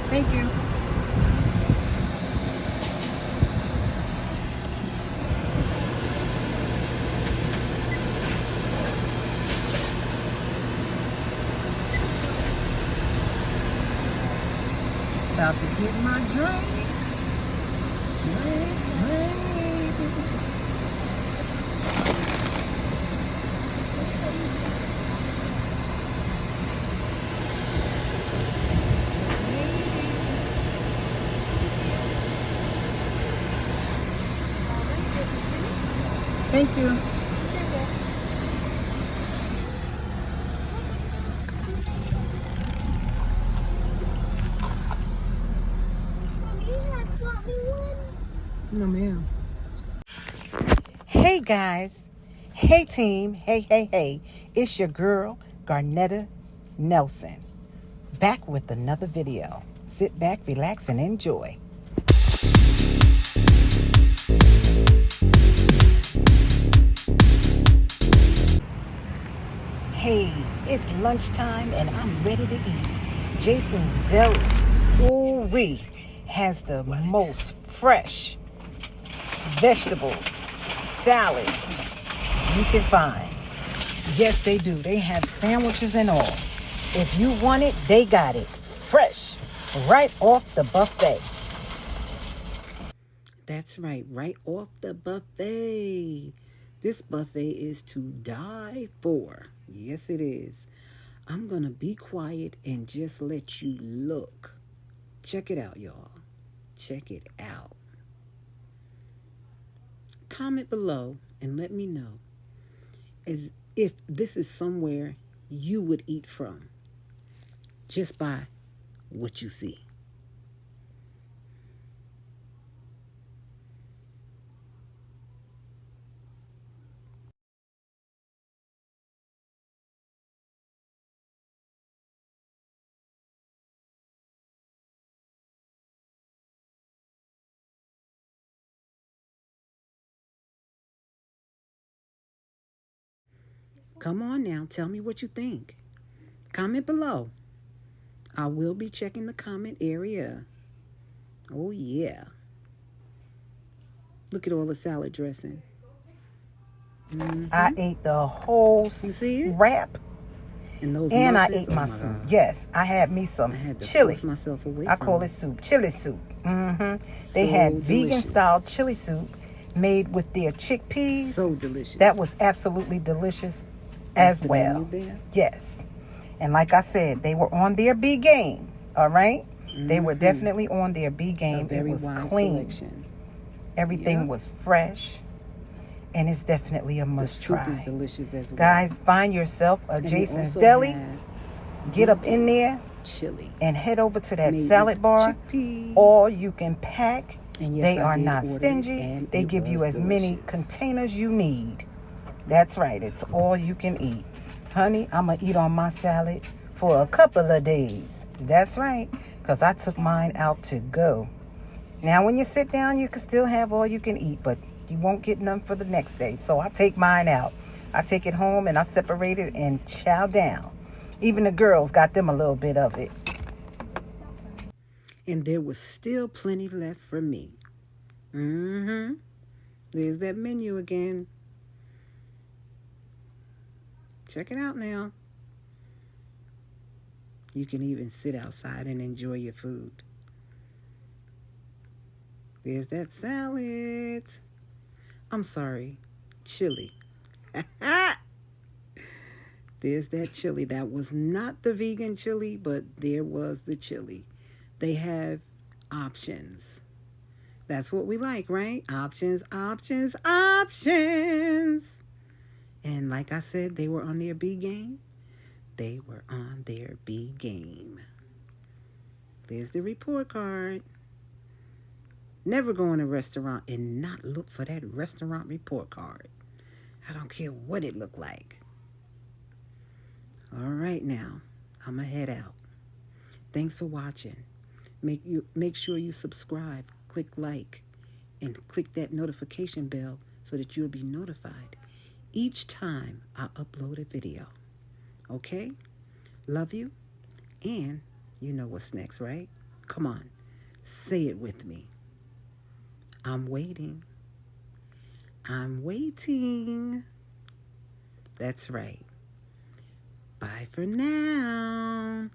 Thank you. About to get my drink. Drink. Thank you. No, ma'am. Hey, guys. Hey, team. Hey. It's your girl, Garnetta Nelson. Back with another video. Sit back, relax, and enjoy. Hey, it's lunchtime and I'm ready to eat. Jason's Deli, ooh-wee, has the most fresh vegetables, salad you can find. Yes, they do. They have sandwiches and all. If you want it, they got it. Fresh, right off the buffet. That's right off the buffet. This buffet is to die for. Yes, it is. I'm going to be quiet and just let you look. Check it out, y'all. Check it out. Comment below and let me know as if this is somewhere you would eat from just by what you see. Come on now, tell me what you think. Comment below. I will be checking the comment area. Oh, yeah. Look at all the salad dressing. I ate the whole wrap. And I ate my soup. Yes, I had me some chili. I call it soup. Chili soup. They had vegan style chili soup made with their chickpeas. So delicious. That was absolutely delicious as well. Yes. And like I said, they were on their B game. All right? They were definitely on their B game. It was clean. Everything was fresh. And it's definitely a must try. The soup is delicious as well. Guys, find yourself a Jason's Deli. Get up in there chili and head over to that salad bar. Or you can pack. And yes, they are not stingy. They give you as many containers you need. That's right. It's all you can eat. Honey, I'm going to eat on my salad for a couple of days. That's right. Because I took mine out to go. Now, when you sit down, you can still have all you can eat. But you won't get none for the next day. So I take mine out. I take it home and I separate it and chow down. Even the girls got them a little bit of it. And there was still plenty left for me. There's that menu again. Check it out now. You can even sit outside and enjoy your food. There's that salad. I'm sorry, chili. There's that chili. That was not the vegan chili, but there was the chili. They have options. That's what we like, right? Options. And like I said, they were on their B game. They were on their B game. There's the report card. Never go in a restaurant and not look for that restaurant report card. I don't care what it looked like. All right now, I'm going to head out. Thanks for watching. Make sure you subscribe, click like, and click that notification bell so that you'll be notified each time I upload a video. Okay? Love you. And you know what's next, right? Come on, say it with me. I'm waiting. I'm waiting. That's right. Bye for now.